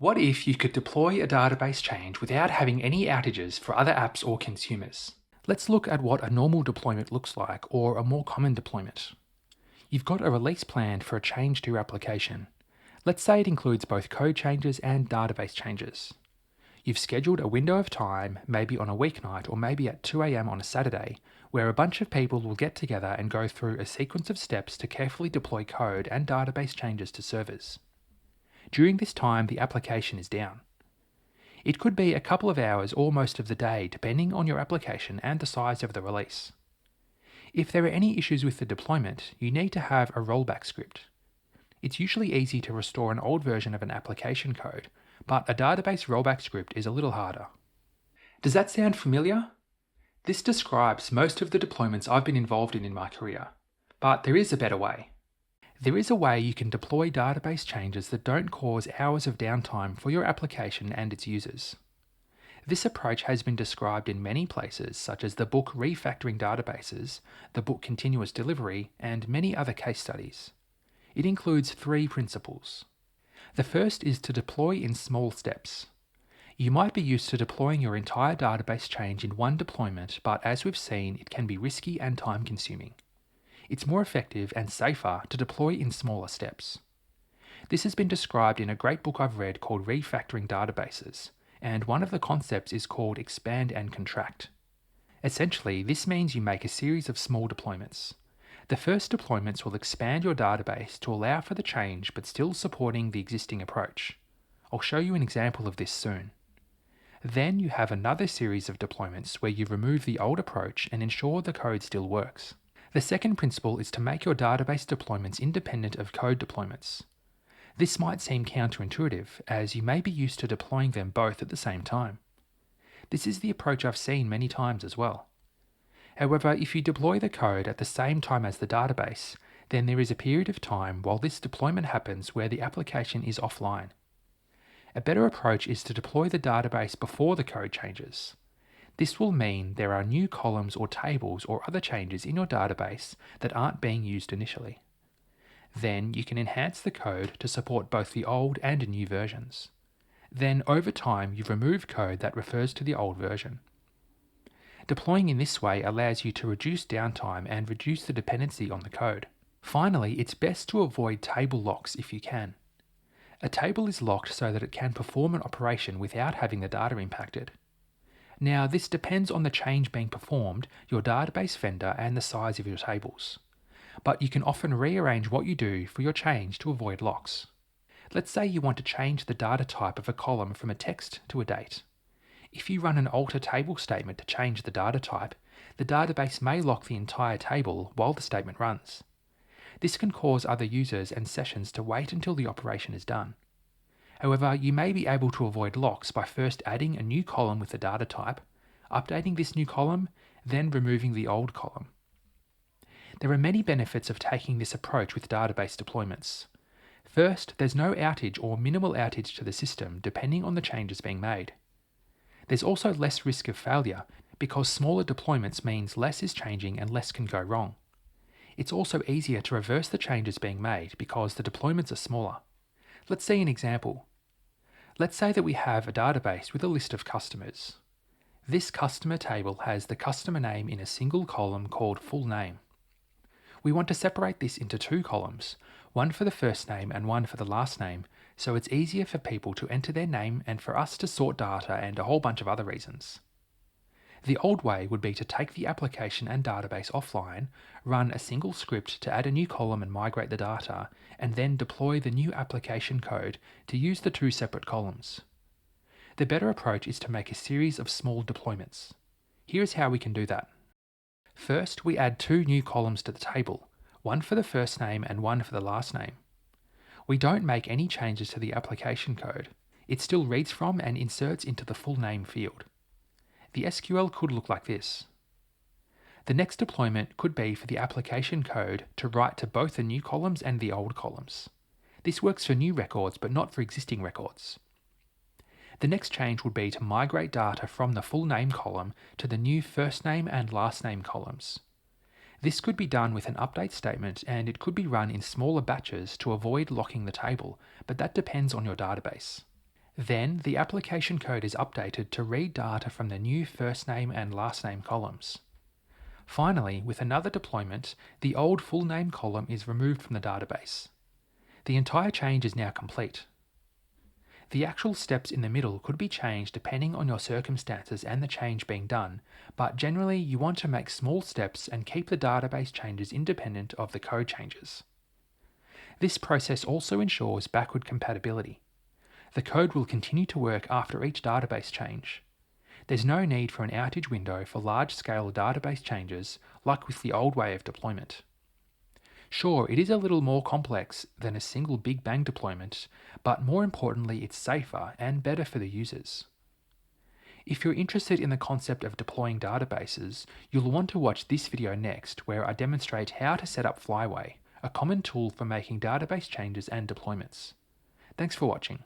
What if you could deploy a database change without having any outages for other apps or consumers? Let's look at what a normal deployment looks like, or a more common deployment. You've got a release planned for a change to your application. Let's say it includes both code changes and database changes. You've scheduled a window of time, maybe on a weeknight or maybe at 2 a.m. on a Saturday, where a bunch of people will get together and go through a sequence of steps to carefully deploy code and database changes to servers. During this time, the application is down. It could be a couple of hours or most of the day, depending on your application and the size of the release. If there are any issues with the deployment, you need to have a rollback script. It's usually easy to restore an old version of an application code, but a database rollback script is a little harder. Does that sound familiar? This describes most of the deployments I've been involved in my career, but there is a better way. There is a way you can deploy database changes that don't cause hours of downtime for your application and its users. This approach has been described in many places, such as the book Refactoring Databases, the book Continuous Delivery, and many other case studies. It includes 3 principles. The first is to deploy in small steps. You might be used to deploying your entire database change in one deployment, but as we've seen, it can be risky and time-consuming. It's more effective and safer to deploy in smaller steps. This has been described in a great book I've read called Refactoring Databases, and one of the concepts is called expand and contract. Essentially, this means you make a series of small deployments. The first deployments will expand your database to allow for the change but still supporting the existing approach. I'll show you an example of this soon. Then you have another series of deployments where you remove the old approach and ensure the code still works. The second principle is to make your database deployments independent of code deployments. This might seem counterintuitive, as you may be used to deploying them both at the same time. This is the approach I've seen many times as well. However, if you deploy the code at the same time as the database, then there is a period of time while this deployment happens where the application is offline. A better approach is to deploy the database before the code changes. This will mean there are new columns or tables or other changes in your database that aren't being used initially. Then you can enhance the code to support both the old and new versions. Then over time you remove code that refers to the old version. Deploying in this way allows you to reduce downtime and reduce the dependency on the code. Finally, it's best to avoid table locks if you can. A table is locked so that it can perform an operation without having the data impacted. Now, this depends on the change being performed, your database vendor, and the size of your tables. But you can often rearrange what you do for your change to avoid locks. Let's say you want to change the data type of a column from a text to a date. If you run an alter table statement to change the data type, the database may lock the entire table while the statement runs. This can cause other users and sessions to wait until the operation is done. However, you may be able to avoid locks by first adding a new column with the data type, updating this new column, then removing the old column. There are many benefits of taking this approach with database deployments. First, there's no outage or minimal outage to the system depending on the changes being made. There's also less risk of failure because smaller deployments means less is changing and less can go wrong. It's also easier to reverse the changes being made because the deployments are smaller. Let's see an example. Let's say that we have a database with a list of customers. This customer table has the customer name in a single column called full name. We want to separate this into 2 columns, one for the first name and one for the last name, so it's easier for people to enter their name and for us to sort data and a whole bunch of other reasons. The old way would be to take the application and database offline, run a single script to add a new column and migrate the data, and then deploy the new application code to use the 2 separate columns. The better approach is to make a series of small deployments. Here's how we can do that. First, we add 2 new columns to the table, one for the first name and one for the last name. We don't make any changes to the application code. It still reads from and inserts into the full name field. The SQL could look like this. The next deployment could be for the application code to write to both the new columns and the old columns. This works for new records but not for existing records. The next change would be to migrate data from the full name column to the new first name and last name columns. This could be done with an update statement and it could be run in smaller batches to avoid locking the table, but that depends on your database. Then the application code is updated to read data from the new first name and last name columns. Finally, with another deployment, the old full name column is removed from the database. The entire change is now complete. The actual steps in the middle could be changed depending on your circumstances and the change being done, but generally you want to make small steps and keep the database changes independent of the code changes. This process also ensures backward compatibility. The code will continue to work after each database change. There's no need for an outage window for large-scale database changes like with the old way of deployment. Sure, it is a little more complex than a single big bang deployment, but more importantly, it's safer and better for the users. If you're interested in the concept of deploying databases, you'll want to watch this video next, where I demonstrate how to set up Flyway, a common tool for making database changes and deployments. Thanks for watching.